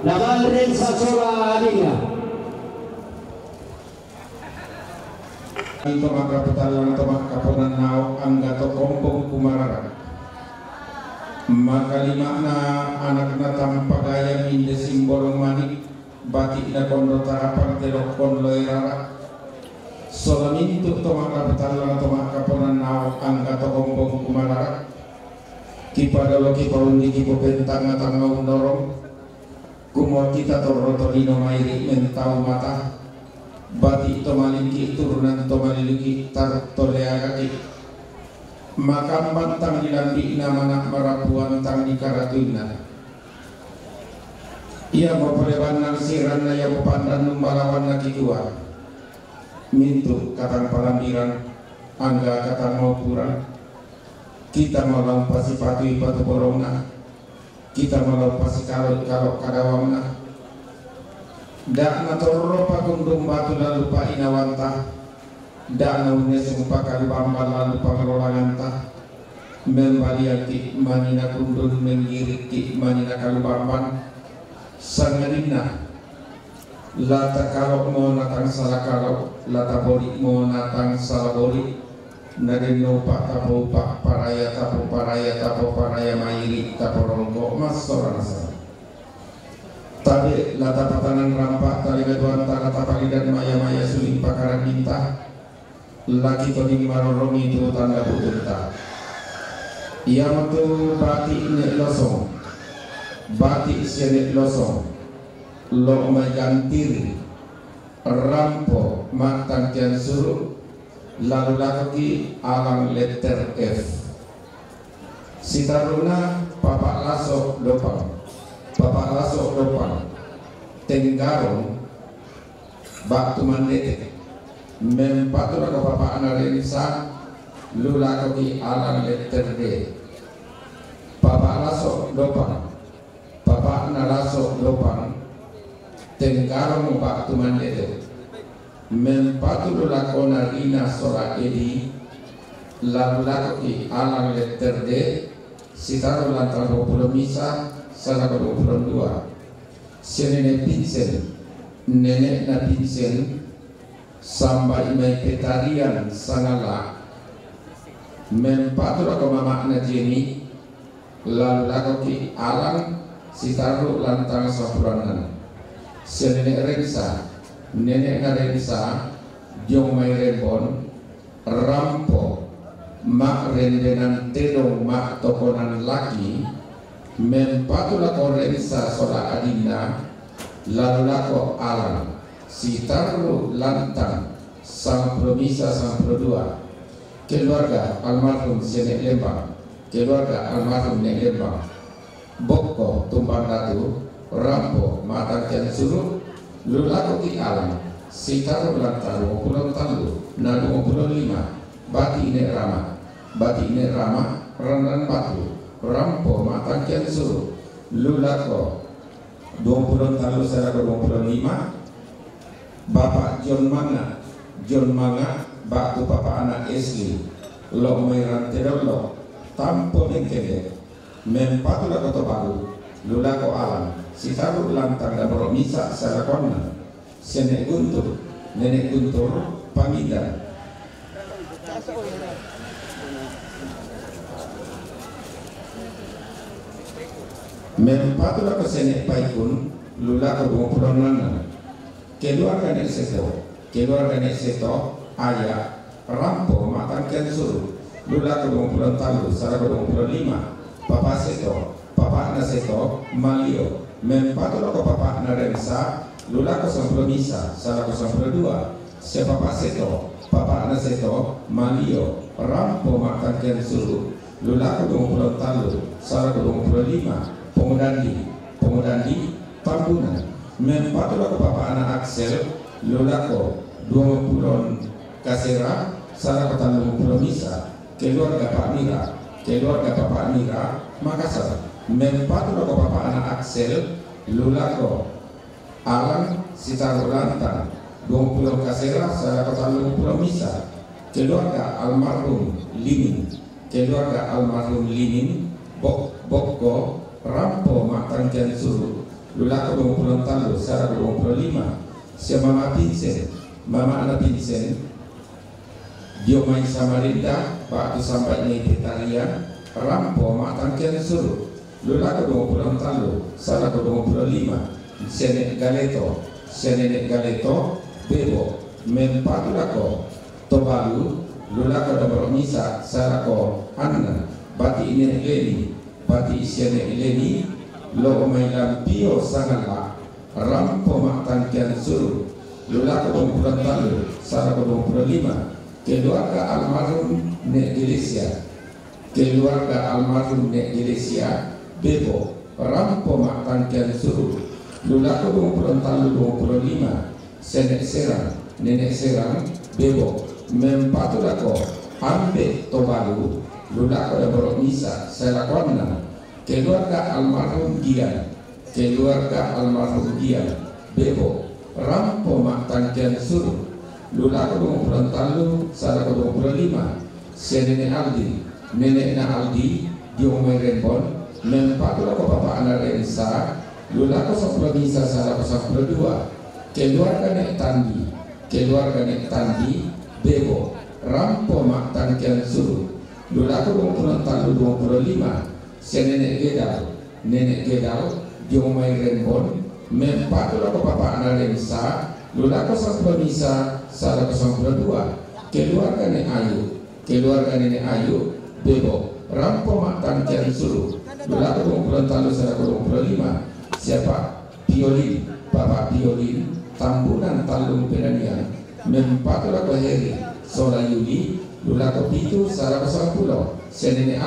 Nagarin sa sola niya. Ito makaputalang ito makapunan nao ang gato kompong kumarara. Makalima na anak na tampagayang indi simbolong manik batik na kondo tarapang telok kondo irara. Solamintu ito makaputalang ito makapunan nao ang gato kompong kumarara. Kipadalo kipaundi kipopentang at ang dorong. Kumor kita torotolino mairi mentau mata bati to maliki turunan to maliki tar toleagaki makam bantang dilambi namana marapuan tang di karatuna ia mapoleban nang siran na ya pandan numbalawan na kidua mintu katang palambiran angga katang maupuran kita malampasi patui patu borongna kita melampasi kalau kadawamna dak na torro pagundung batu lalu pa inawanta dak na unya sumpa kali bambal lalu pangrolanganta membaliati manina kundun menggiriti manina kalu bamban sangarina lata kalau mau natang salah kalau lata bori mau natang salah bori nadeno pak tapo pak paraya tapo paraya mairi tapo ronggo masora nasa tabe lata patanan rampak tali gaduan tala tapali dan maya suling pakaran minta laki toning marorongi itu tanda putunta ia metu bati nek losong bati isyanet losong lo majantiri rampo matang kian suruh lalu lagi alang letter F sitaruna papak lasok lopang tenggarong batu mandete mempatura ke papak analisa lula lagi alang letter D papak lasok lopang papak nalasok lopang tenggarong batu mandete mempatul lakona rina sora edi lalu laki alang letter D sitaru lantar 20 misa salah 22 senene pincel nenek na pincel sampai imai petarian sangala mempatul lakona makna jeni lalu laki alang sitaru lantar 10 senene reksa nenek narensa jong mai rebon rampo mak rendenan tedong mak tokonan laki mempatula korensa sola adina lalu lako alam sitaru lantang sang promisa sang produa keluarga almarhum Senek Lembang keluarga almarhum Nek Lembang bokko tumpang ratu rampo matang kian suruh lulaku ki alam sitaru lantar 20 talu na 25 bati ine rama ranan batu rampo matang kian suruh lulako 20 talu saya 25 bapak John Manga batu papa anak Esli lo mairan terolo tampo mengkede mempatu lakoto baru lulako alam sitaru lantang da promisa sarakonna nenek guntur pamindan mempatu lako senek paikun lulako 26 keluarga nek seto ayah rampo matang kian suruh lulako 20 talu sarako 25 papa seto papa naseto malio mempatolo ko papa narensa lula ko sampromisa sala ko samprodua se papa seto papa naseto malio rampo makan kian suruh lula ko 20 talu sala ko 25 pemudandi tambunan mempatolo ko papa anak Axel lula ko 20 kasera sala ko 30 misa keluarga Pak Mira Makassar mempatula ko papa anak Axel lulako alam sitaru lantang 20 kasera saya kota 20 misa keluarga almarhum Limin Bokko rampo matang kian suruh lulako 23 sarako 25 sia Mama Vincent Mama Ana Vincent Dio Mai Samarinda Pak sampai ni Petarian Rampo Matangkian Suruh lulako 23 sarako 25 sia Nenek Galeto Bebo Mempatulako Tobalu lulako Dobro Nisa sarako Anna Bati Nenek Leni Bati isia Nenek Leni Lo Mailam Pio Sangala Rampo Matangkian Suruh lulako 23 sarako 25 keluarga almarhum Nek Gelesia Bebo Rampo Matangkian Suruh lulako 25 Nenek Serang Bebo Mempatulako Ambe Tobalu lulako Dobro Nisa Selakona keluarga almarhum Gian Bebo Rampo Matangkian Suruh lulako 23 sarako 25 sia Nenek Aldi Diomai Rembon Mempatulako Bapak Ana Rensa lulako 10 Nisa sarako 12 keluarga Nek Tandi Bebo Rampo Matangkian Suruh lulako 25 sia Nenek Gedal Diomai Rembon Mempatulako Bapak Ana Rensa lulako 10 Nisa sarako 12 keluarga Nenek Ayu Bebo Rampo Matangkian Suruh lulako 23 sarako 25 siapa Bapak Piolin Tambunan Talung Penanian Mempatulako Heri Sola Yuli lulako 7 sarako 10 sia Nenek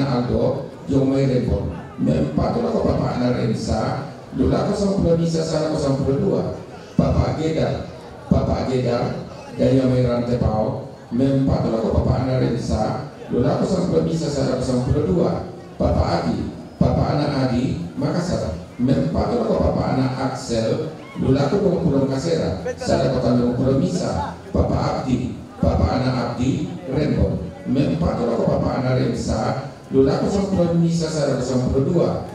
Aldo Diomai Rembon Mempatulako Bapak Ana Rensa lulako 10 Nisa sarako 12 Bapak Gedar Daya Meran Tepau Mempatulako Bapak Ana Rensa lulako 10 Nisa sarako 12 Bapak Ana Adi Makassar Mempatulako Bapak Ana Axel lulako 20 Kasera sarako 30 Nisa Bapak Ana Abdi Rembon Mempatulako Bapak Ana Rensa lulako 10 Nisa sarako 12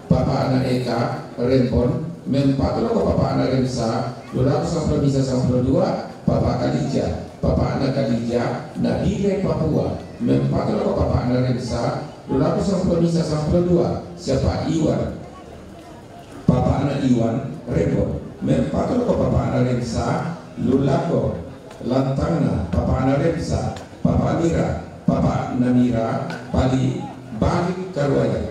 Bapak Ana Eka Rembon Mempatulako Bapak Ana Rensa lulako 10 Nisa 12 Bapak Ana Kadija Nabire Papua Mempatulako Bapak Ana Rensa lulako 10 Nisa 12 siapa Bapak Ana Iwan Rembon Mempatulako Bapak Ana Rensa lulako lantangna Bapak Ana Rensa Bapak Namira balik Karwaya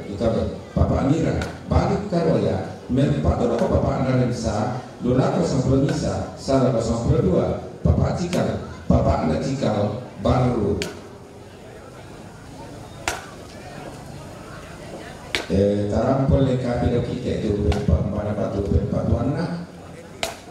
Bapak Amira balik Karwaya Mempatulako Bapak Ana Rensa lulako 10 Nisa sarako 12 Bapak Ana Cikal Baru tarampol lengkapi do kita itu pada batu warna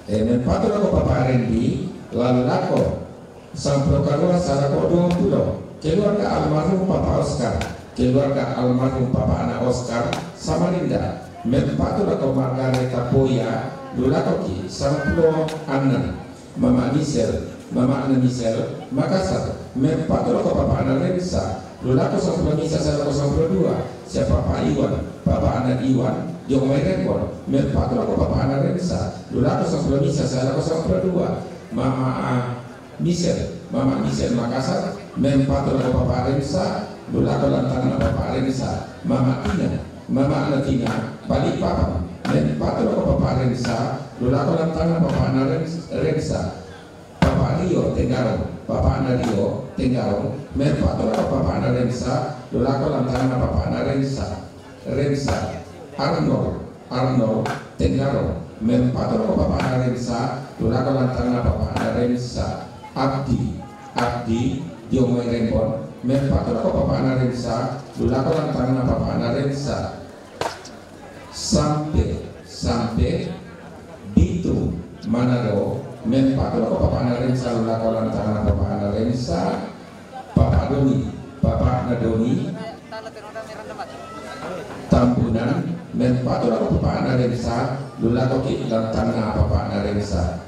Mempatulako Bapak Rendi lalu lako sampro karua sarako 20 keluarga almarhum Bapak Oscar keluarga almarhum Bapak Ana Oscar Samarinda Mempatulako Margareta Poya lulako ki sampro Anna Mama Ana Michel Makassar Mempatulako Bapak Ana Rensa lulako 10 Nisa sarako 12 siapa Bapak Ana Iwan Diomai Rembon Mempatulako Bapak Ana Rensa lulako 10 Nisa sarako 12 Mama Michel Makassar Mempatulako Bapak Rensa lulako lantangna Bapak Rensa Mama Ana Tina Balikpapan Mempatulako Bapak Rensa lulako lantangna Bapak Ana Rensa Bapak Ana Rio Tenggaro Mempatulako Bapak Ana Rensa lulako lantangna Bapak Ana Rensa Arnold Tenggaro Mempatulako Bapak Ana Rensa lulako lantangna Bapak Ana Rensa Abdi Diomai Rembon Mempatulako Bapak Ana Rensa lulako lantangna Bapak Ana Rensa sampai Bitu Manado Mempatulako Bapak Ana Rensa lulako lantangna Bapak Ana Rensa Bapak Nadoni Tambunan Mempatulako Bapak Ana Rensa lulako ki lantangna Bapak Ana Rensa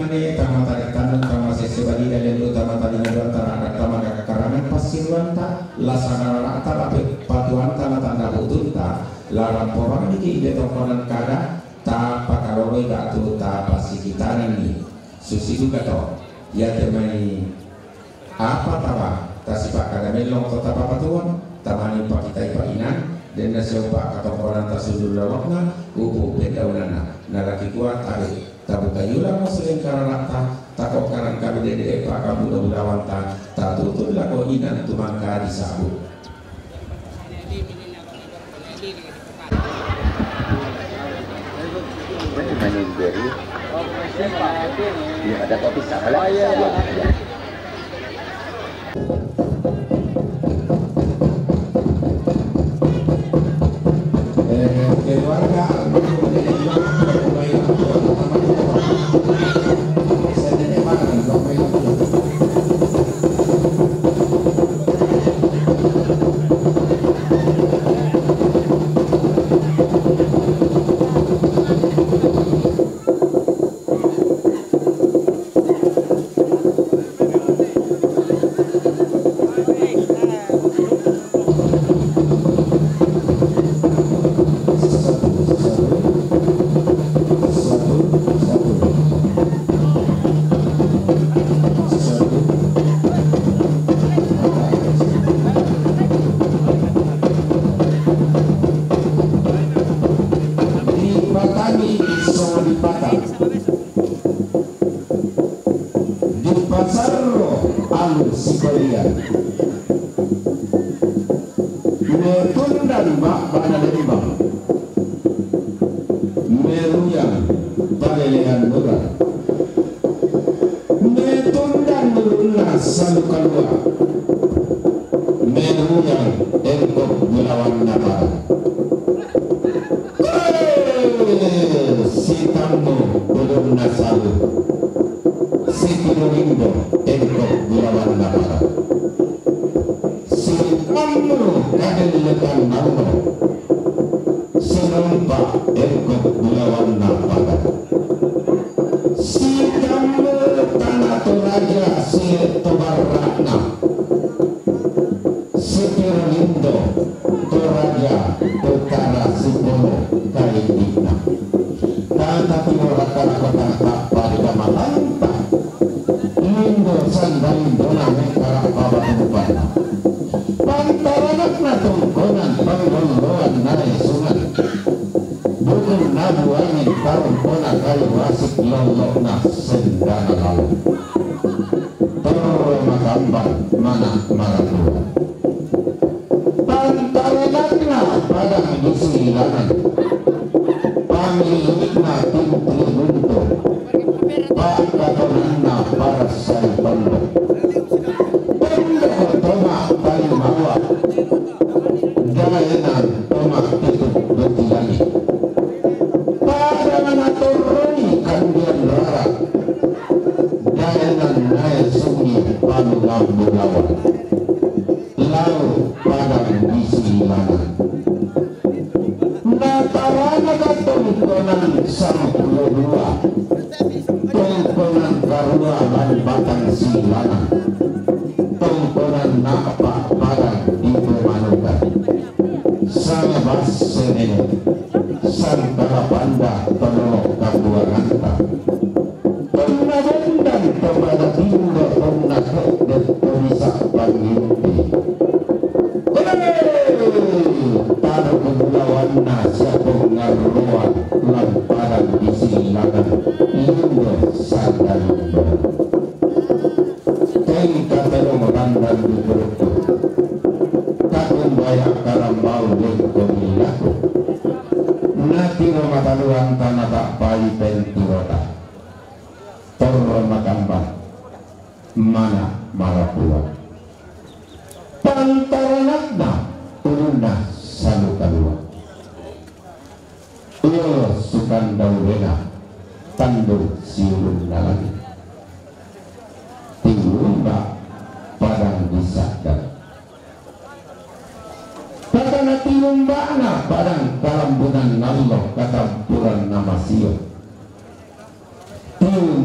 mane tama tarik tanun tama sesebali dan utama tadi antara anak tama karangan pasiruanta lasana rata tapi patuan tama tanda utunta larang porang niki betokonan kada ta pakaloroi gatu ta pasikitanan ni susidu gato ya temai apa tawa tasipak kada melong kota papatuan tamani pakitai painan dan nasiopa katokonan tasudul lawakna upu bedaunana nalaki kuat tarik tabu kayula mo sering kararata takok karang kami dede pa kamu dawanta ta tutul lako inan tumangka di sabu Maninderi. Ya ada kopi salah. keluarga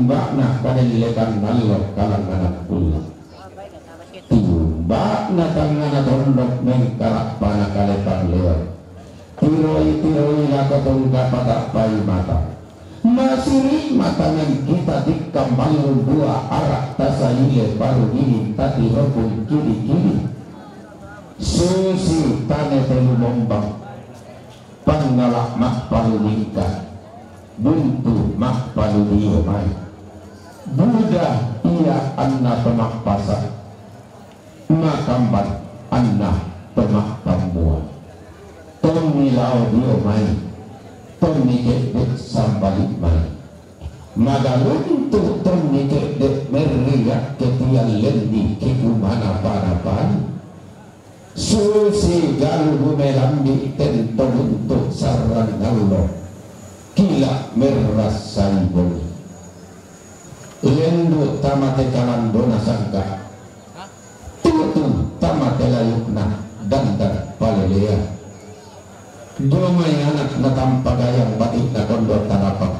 timbakna kanelekan nalok kalangan pula timbakna tangana tondok mengkarak panakalepan lewat tiroi lakotong kapatak pai mata masiri mata yang kita dikambal dua arak tasayile baru ini tadi rokun kiri susi tane telu mombang pangalak mak palu lingkar buntu mak palu diomai Buddha ia anna temak pasar makamban anna temak tambuan Tommy lao diomai Tommy kedek sambalik mai magaluntu Tommy kedek meriak ketian lendi kikumana panapan susi galu gumelambi tento untuk saran nallo kila merasai boli lendu tamate kalandona sangka tutu tamate layukna dandan palelea domai anak na tampagayang batik na kondor tanapang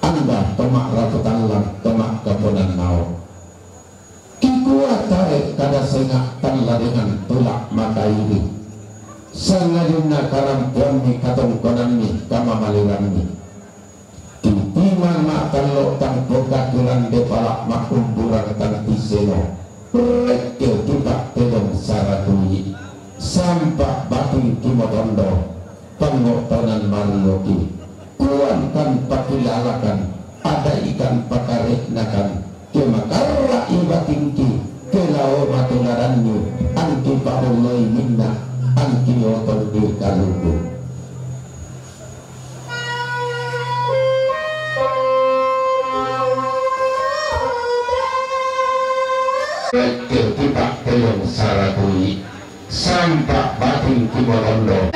anda tomak raputanlang tomak kaponan nao kikuat tarik kada sengak tanla dengan tulak maka ini sangajun na karampuan ni katong konan ni kamamaliran ni titimang makalo tang pokakiran de palak makumpuran tang tiseno rekil kita tedong saratui sampak batin kimotondo pengotonan marioki kuankan pakilalakan ada ikan pakariknakan kemakara ibatingki kelao matularannya anti pauloi minna anti oton di kaluku kita telung saratui sampak batin kimotondo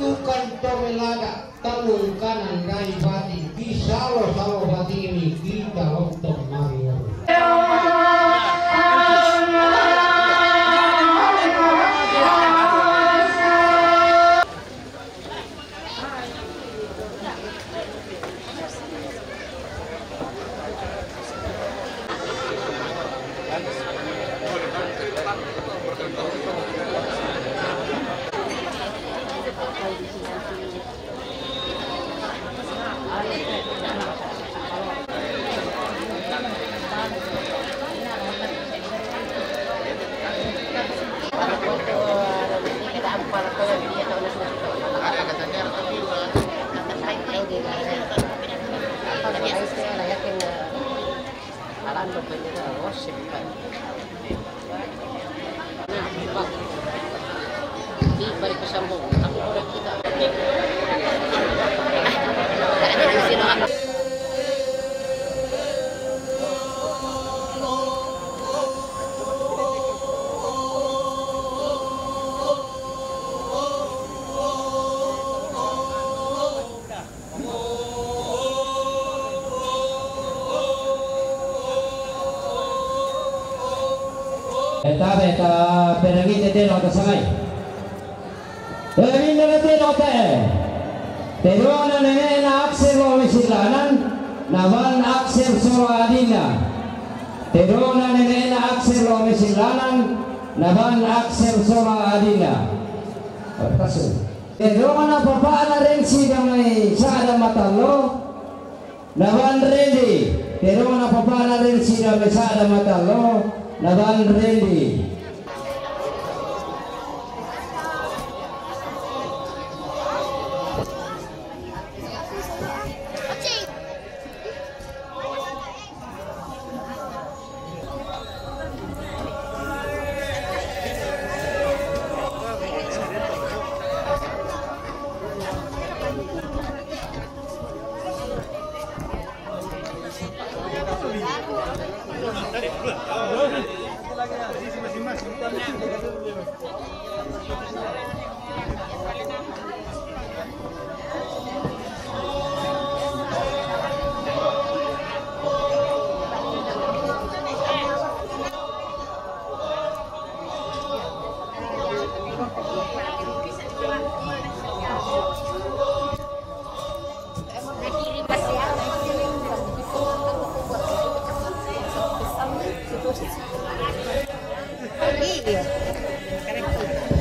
Tayukan tomelaga tanung kanan dari batin bisa lo salo batin ini kita lontong Mario. Balik ke sambung. Aku udah kita. Beta pergi tete nota sangai. Pergi tete nota. Terona nene na aksir lo misilanan, nawan aksir solo adina. Terona nene na aksir lo misilanan, nawan aksir solo adina. Perkasu. Terona papa na rensi damai sada matalo, nawan rendi. Terona papa na rensi damai sada matalo. Naban ready.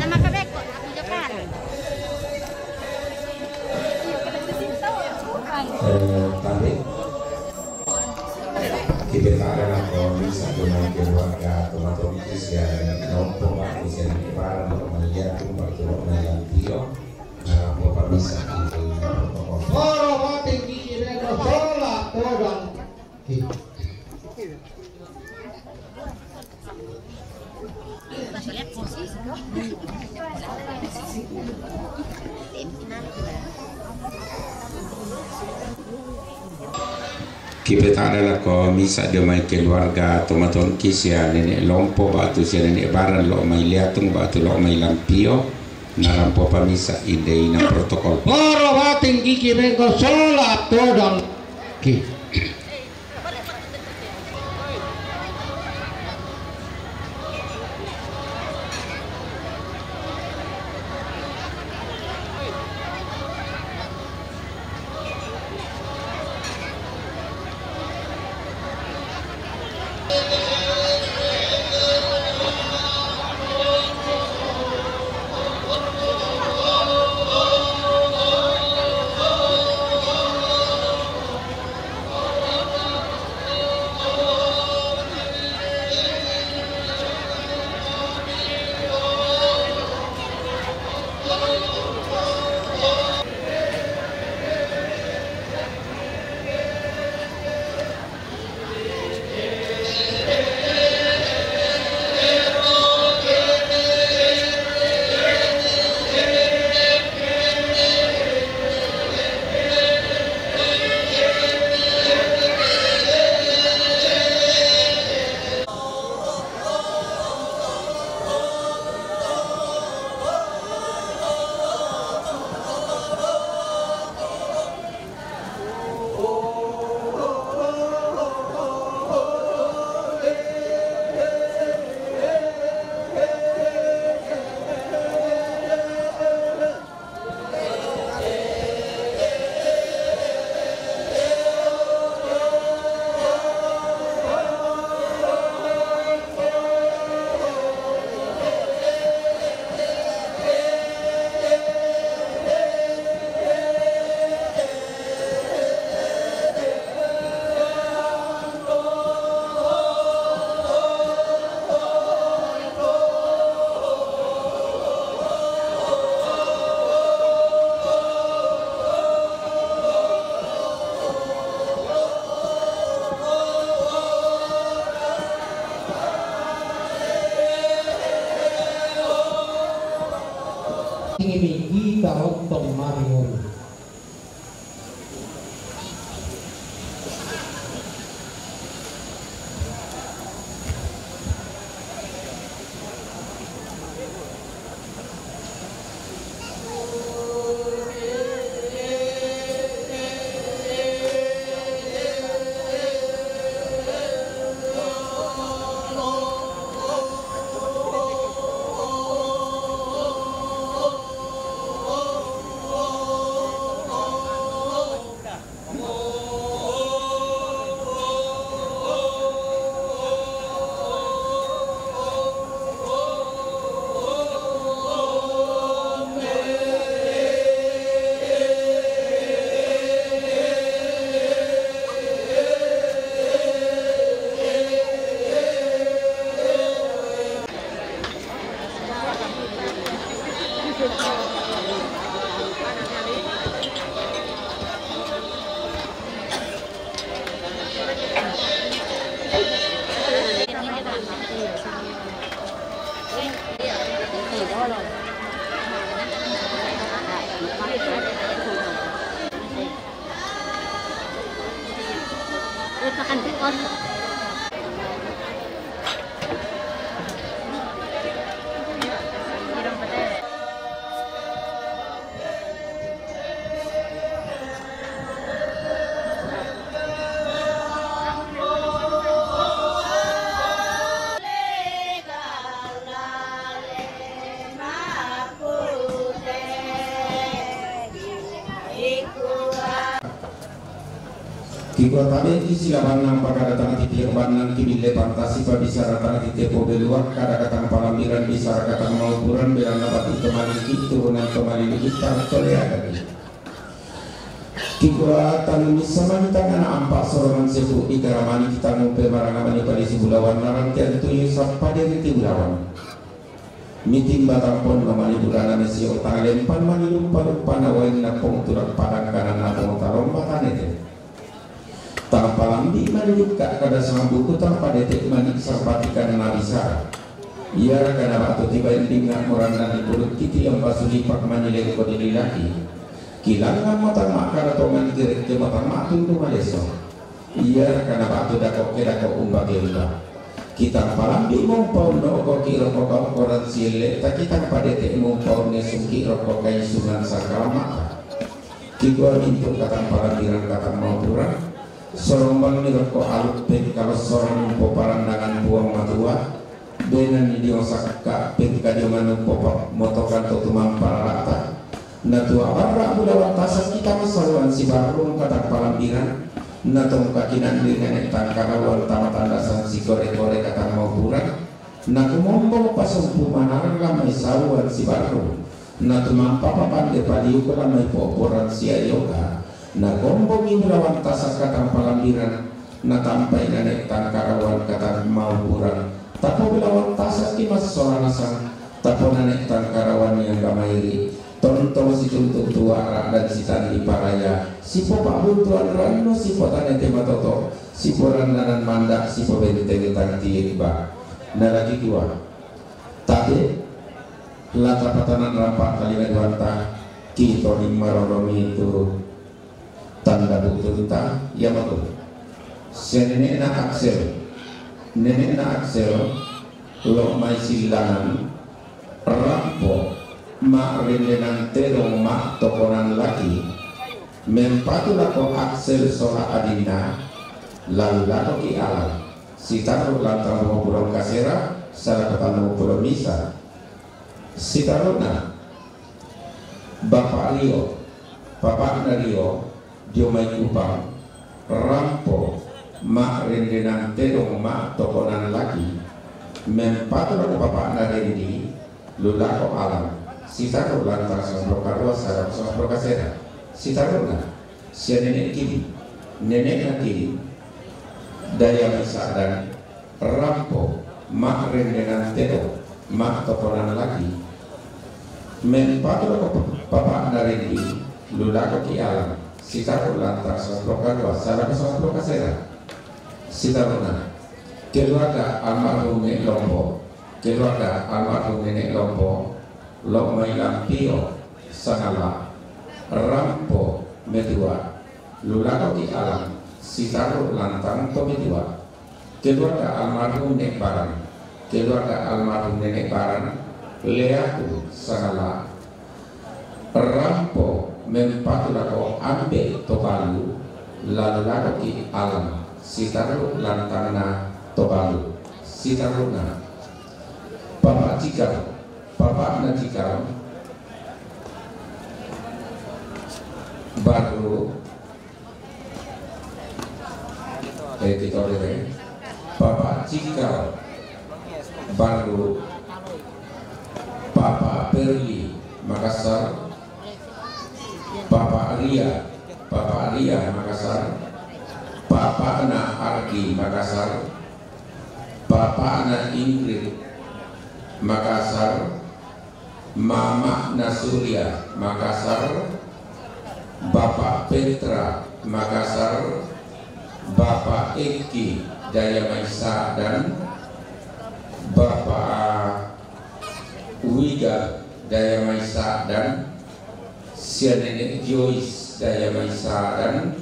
Nama kabeko, aku Jepang. Tadi kita ada kondisi dengan keluarga otomatis ya nomor bagus yang ibarat melihat rumah itu melihat dia bapak bisa protokol. Oro mati kiri no sola todang. Kita adalah komisa dia mai keluarga tomaton kisya nenek lompo batu sia nenek baran lo mai liatung batu lo mai lampio na lampo pamisa ide ina protokol. Oro mati kiri no sola todang. ini kita lontong maringon. Kiko tadi di silaban nang perkara datang di banan kibile pantasi pa bisa datang di tepo beluak kada datang palambiran bisa datang mau buran belan dapat kembali turunan kembali kita tole ada di Kiko tan bisa mantangan ampak sorangan sebu ikaramani kita ngumpe barang amani pada si bulawan narang tian tuyu sampai dari ti bulawan miting batang pon kembali bulanan si otang lempan mani lupa nawain napong turak padang kanan napong tarom batane tanpa lambi mani juga kada sama buku tanpa detik mani serpatikan nabisa ia kada batu tiba tinggal orang dan dikurut kiti yang pasuli pak mani lagi kode laki kilang ngamatan mak kada tongan kiri ke matang mak tuntu maleso ia kada batu dakok ke dakok umba gelba kita palambi mumpau no ko kiro ko koran sile tak kita pada detik mumpau ne suki rokok kai sungan sakalama kiko mintu kata palambiran kata mau kurang sorong bang ni rokok alut pek kalau sorong po parandangan buang matua dengan ni diosak ka pek ka diomanu po motokan to tumang parata na tua barra budawan tasas kita masaluan si baru kata palambiran na tong kakinan dengan tangkara wal tanda-tandasan si kore-kore kata mau kurang na kumombo pasumpu manarang ramai saluan si baru na tumang papapan de paliu ko ramai poporan si ayoga na gombong indrawan tasas katang palambiran na tampay na tangkarawan katang mau kurang tapo bilawan tasas ki mas soranasang tapo na tangkarawan yang gamairi tonton si tuntut tuara dan si tandi paraya si popak buntuan rano si potane tema toto si porandanan mandak si pobente tangti iba na lagi dua tapi lata patanan rampak kali wanta kito di maroromi itu tanda bukti kita ya betul si nenek na aksel lo mai silangan rampo mak rendenan terong mak tokonan laki mempatu lako aksel sola adina lalu lako ki alam si taruh lantang mau pulang kasera salah ketemu pulau misa si taruhna bapak Rio bapak Rio dia main kupang rampo mak rendenan terong mak tokonan laki mempatu lako bapak narendi lulako alam sitaruh lantar sama karwa sarap sama kasera sitaruh na si nenek na kiri daya bisa dan rampo mak rendenan terong mak tokonan laki mempatu lako bapak narendi lulako ki alam sitaruh lantar sama karwa sarap sama kasera sitaruh na keluarga almarhum nenek Lombo lo mai lampio sangala rampo medua lulato di alam sitaru lantang to medua keluarga almarhum Nek Baran keluarga almarhum Nenek Baran leaku sangala rampo mempatulako ambe to balu lalu lalu di alam sitaru lantangna to balu sitaruna Bapak Cikal, Bapak Najikal baru editornya Bapak Cikal baru Bapak Perli Makassar Bapak Ria Makassar Bapak Ana Ardi Makassar Bapak Ana Ingrid Makassar, Mama Nasuria Makassar, Bapak Petra Makassar, Bapak Eki Daya Maisa dan Bapak Wiga Daya Maisa dan Nenek Joyce Daya Maisa dan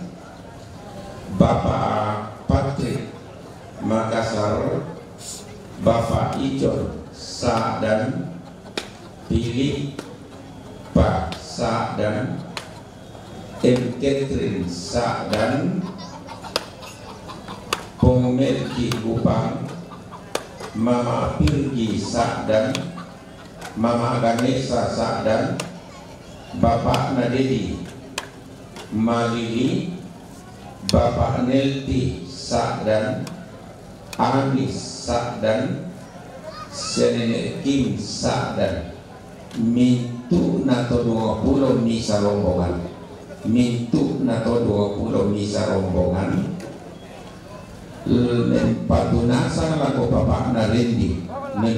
Bapak Patrick Makassar, Bapak Icon Sa dan Billy Pak Sa dan M. Catherine Sa dan Pomelki Kupang, Mama Pirgi Sa dan Mama Ganesha Sa dan Bapak Nadedi Malili, Bapak Nelti Sa dan Anis Sa dan Nenek Kim Sa dan mintu nato 20 misa rombongan mintu nato 20 misa rombongan patunasa laku Bapak Narendi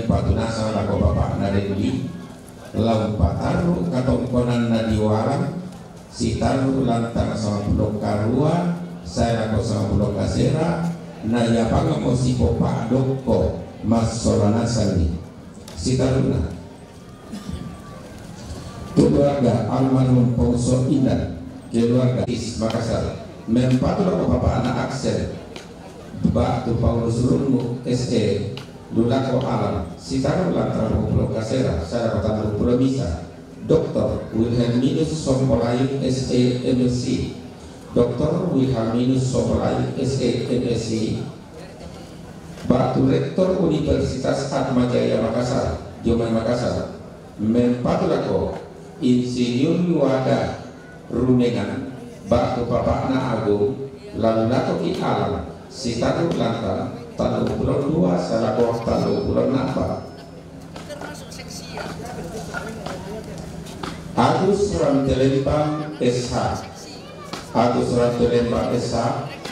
patunasa laku Bapak Narendi lau pataru katongkonan nadiwarang sitaru lantang sama pulau karua saya laku sama pulau kasera naya pangamo si Bapak Doko Mas Solana Sani sitaruna keluarga almarhum Pongso Indan keluarga Is Makassar mempatulah Bapak anak Aksel Batu Paulus Rungu SE Lulako Alam sitaru lantaran Pulau Kasera saya kota Pulau Misa Dr. Wilhelminus Sompolayu SE MSc Dr. Wilhelminus Sompolayu SE MSc Batu Rektor Universitas Atmajaya Makassar, Jomai Makassar, mempatulako Insinyur Yuada Runengan, Batu Bapakna Agung, lalu lato ki alam, sitaru lantar, Tanjung Pulau 2, Salako Tanjung Pulau 4. Agus Rantelembang SH, Agus Rantelembang SH,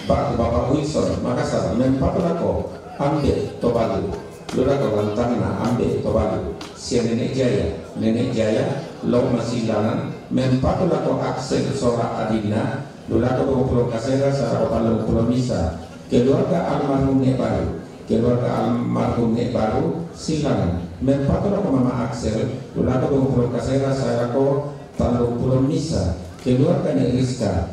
Batu Bapak Wilson Makassar, mempatulako ambil tobalu lurako lantangna ambil tobalu si Nenek Jaya lo masih lanan mempatulako Aksel Sora Adina lurako Pulau Kasera Sarawak Pulau Misa keluarga almarhum Nek Baru silangan mempatulako Mama Aksel lurako Pulau Kasera Sarawak Pulau Misa keluarga Nek Rizka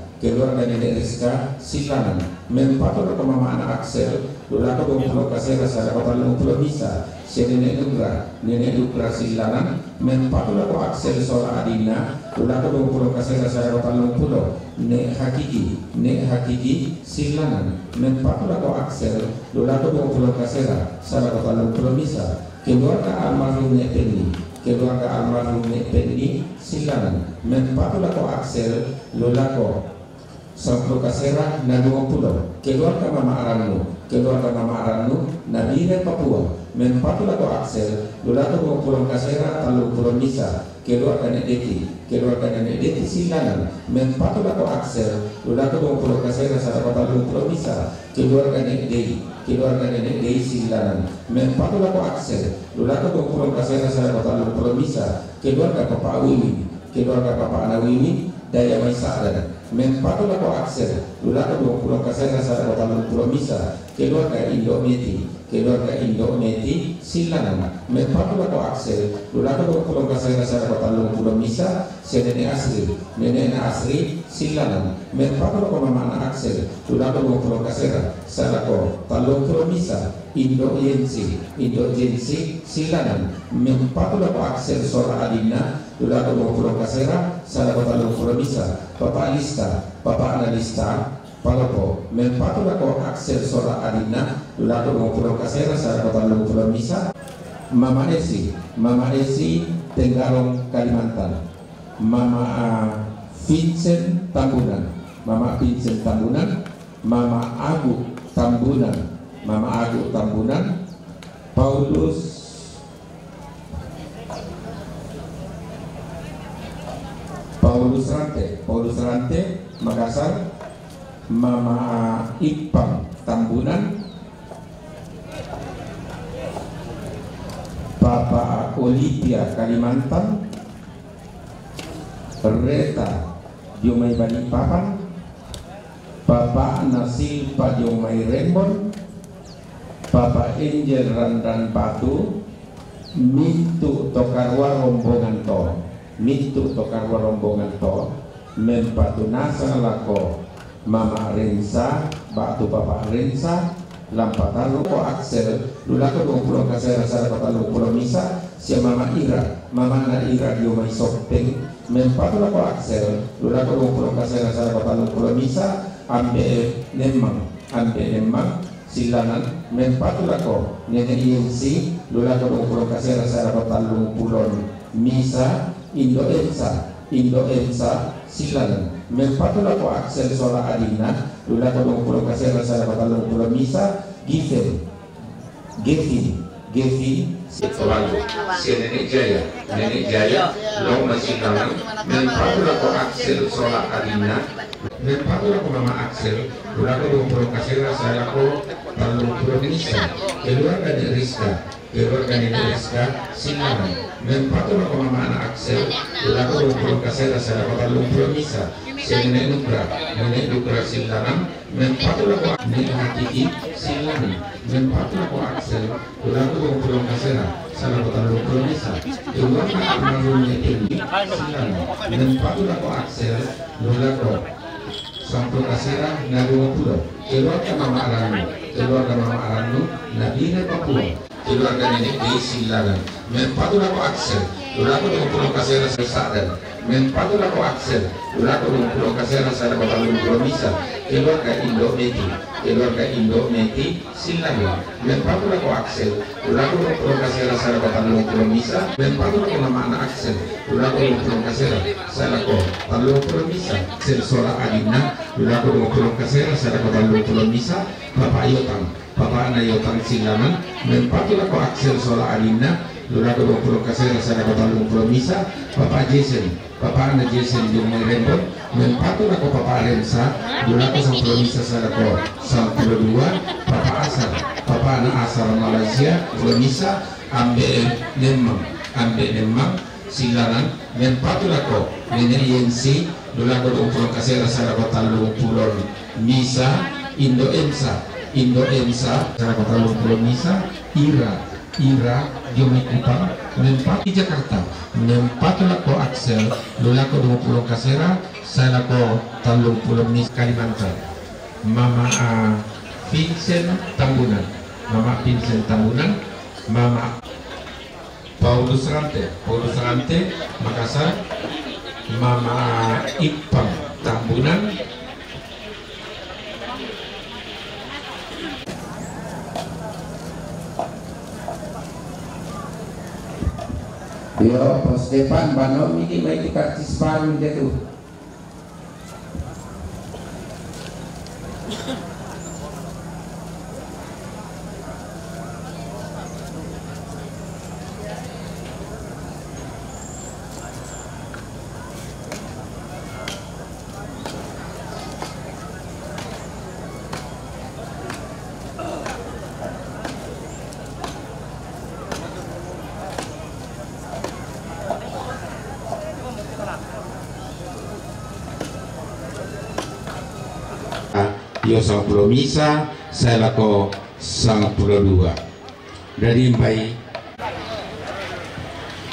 silangan mempatulako Mama anak Aksel lulako Pulau Kasera Sarawak Pulau Misa si Nenek Dukra silangan mempatulako Aksel Sora Adina lulako Pulau Kasera Sarawak Pulau Nek Hakiki silangan mempatulako Aksel lulako Pulau Kasera Sarawak Pulau Misa keluarga almarhum Nek Pendi silangan mempatulako Aksel lulako Pulau Kasera na 20 keluarga Mama Aranu Nabire Papua mempatulako Aksel lulako Pulau Kasera Pulau Misa keluarga Nenek Deti silangan mempatulako Aksel lulako Pulau Kasera Sarawak Pulau Misa keluarga Nenek Dei silangan mempatulako Aksel lulako Pulau Kasera Sarawak Pulau Misa keluarga Bapak Ana Wiwi Daya Maisa dan mempatulako Aksel lulako Pulau Kasera Sarawak Pulau Misa keluarga Indometi keluarga Indo Neti Silanan Merpatula ko Axel Lulaka ko Kulong Kasera sa Katalong Kulong Misa si Nene Asri Silanan Merpatula ko Mama Axel Lulaka ko Kulong Kasera sa Talong Kulong Misa Indo Jensi Silanan Merpatula ko Axel Sora Adina Lulaka ko Kulong Kasera sa Talong Kulong Misa Papa Analista Palopo, Merpatula ko Axel Sora Adina, Lulato mo Pulau Kasera sa Katalong Pulau Misa, Mama Esi, Tenggarong Kalimantan, Mama Vincent Tambunan, Mama Agu Tambunan, Paulus Rante, Makassar, Mama Ipang Tambunan, Papa Olivia Kalimantan, Reta Diomay Balikpapan, Papa Nasil Diomay Rembon, Papa Angel Randan Batu, Mintu Tokarwa Rombongan To, Mempatunasa Lako, Mama Rensa, Batu Papa Rensa, Lampatan ko Axel, Lulako ng Pulau Kasera sa Katalong Pulau Misa, si Mama Ira Diomay Sopeng, Mempatula ko Axel, Lulako ng Pulau Kasera sa Katalong Pulau Misa, Ambe Nemang, Silanan, Mempatula ko, Nene INC, Lulako ng Pulau Kasera sa Katalong Pulau Misa, Indo Ensa, Silanan. Merpatula ko Axel Sora Adina, Lulako ng Pulau Kasera sa Katalong Pulau Misa, Gefin, Sitolango, si Nenek Jaya, Loma Silanan, Merpatula ko Axel Sora Adina, Merpatula ko Mama Axel, Lulako ng Pulau Kasera sa Katalong Pulau Misa, keluarga Nenek Rizka, Silanan, Merpatula ko Mama Anak Axel, Lulako ng Pulau Kasera sa Katalong Pulau Misa, si Nenek Nukra Silanan, Merpatula ko Nenek Hatiki Silanan, Merpatula ko Axel, Lulako ng Pulau Kasera sa Katalong Pulau Misa, keluarga Armarunya Indi Silanan, Merpatula ko Axel, Lulako Sampo Kasera Naruwa Pulau, keluarga Mama Aranu, Nabina Papua, keluarga Nenek di Silanan, Merpatula ko Axel, Lulako ng Pulau Kasera sa Sadar, Merpatula ko Axel, Lulako ng Pulau Kasera sa Katalong Pulau Misa, keluarga Indo Meti Silanan, Merpatula ko Axel, Lulako ng Pulau Kasera sa Katalong Pulau Misa, Merpatula ko Mama Anak Axel, Lulako ng Pulau Kasera sa Katalong Pulau Misa, Axel Sora Adina, Lulako ng Pulau Kasera sa Katalong Pulau Misa, Papa Anayotang Silanan, Merpatula ko Axel Sora Adina, Lulako ng Pulau Kasera sa Katalong Pulau Misa, Papa Ana Jason Diomay Rembon, Merpatula ko Papa Rensa, Lulako sa Pulau Misa sa Pulau 2, Papa Ana Asar Malaysia, Pulau Misa, Ambe Nemang, Silanan, Merpatula ko Nene INC, Lulako ng Pulau Kasera sa Katalong Pulau Misa, Indo Ensa sa Katalong Pulau Misa, Ira Diomay Kupang, Mempati Jakarta, Mempatula ko Axel, Lulako ng Pulau Kasera sa Talong Pulau Misa, Kalimantan, Mama Vincent Tambunan, Mama Paulus Rante, Makassar, Mama Ipang Tambunan, Yo, Pos Depan, Banom ini may partisipar dito. Yo sa Pulau Misa, sa lako 92. Dari bayi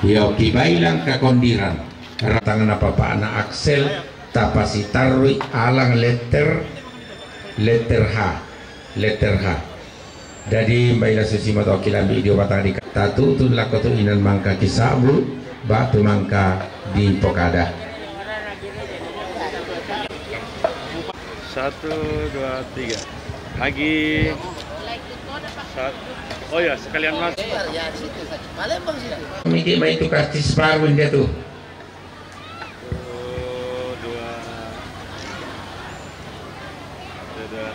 yo kibailang kakondiran tangan apa anak Axel tapasi tarui alang letter H. Jadi baiklah susi mata kilan video batang di tatu tu lakotu inan mangka kisabu batu mangka di pokada. 1, 2, 3 lagi. Oh ya sekalian mas. Ya di situ saja. Palembang sih. Miki main tu kasih separuh dia tu. 1, 2.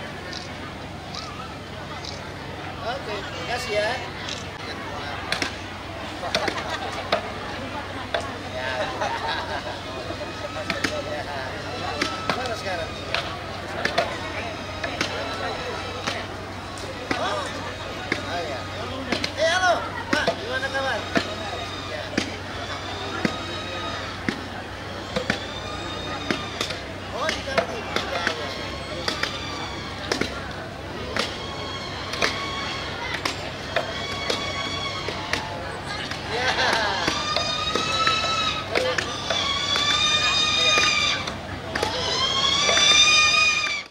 Oke, terima kasih ya.